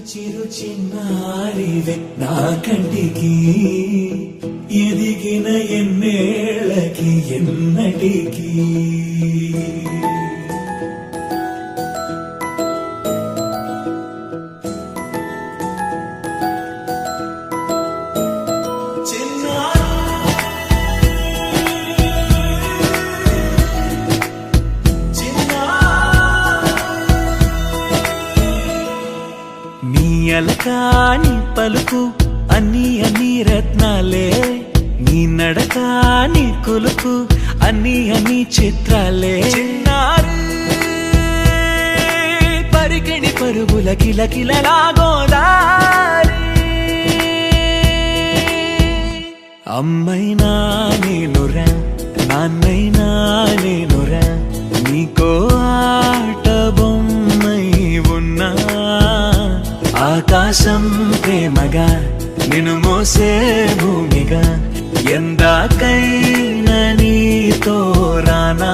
చిరు చిన్నారివే నా కంటికి ఎదిగిన ఎన్నేళ్ళకి ఎన్నటికి అలకాని పలుకు అన్ని రత్నాలే నీ నడకాని కొలుకు అన్ని చిత్రాలే పరికిణి పరుగుల కిలకిలలాగోదారి అమ్మైనా నేనురా నాన్నైనా నేనురా నీకో ఆట బొమ్మై ఉన్నా ఆకాశం ప్రేమగా నిన్ను మోసే భూమిగా ఎందాకైనా నీతో రానా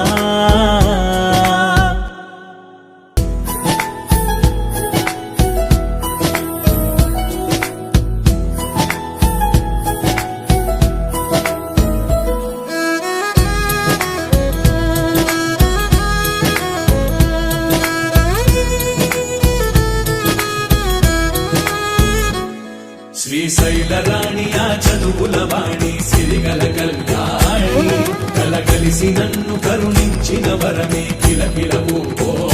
శ్రీశైల రాణి ఆ చదువుల వాణి సిరిగల కళ్యాణి కలగలిసి నన్ను కరుణించిన వరమే కిలకిల ఓ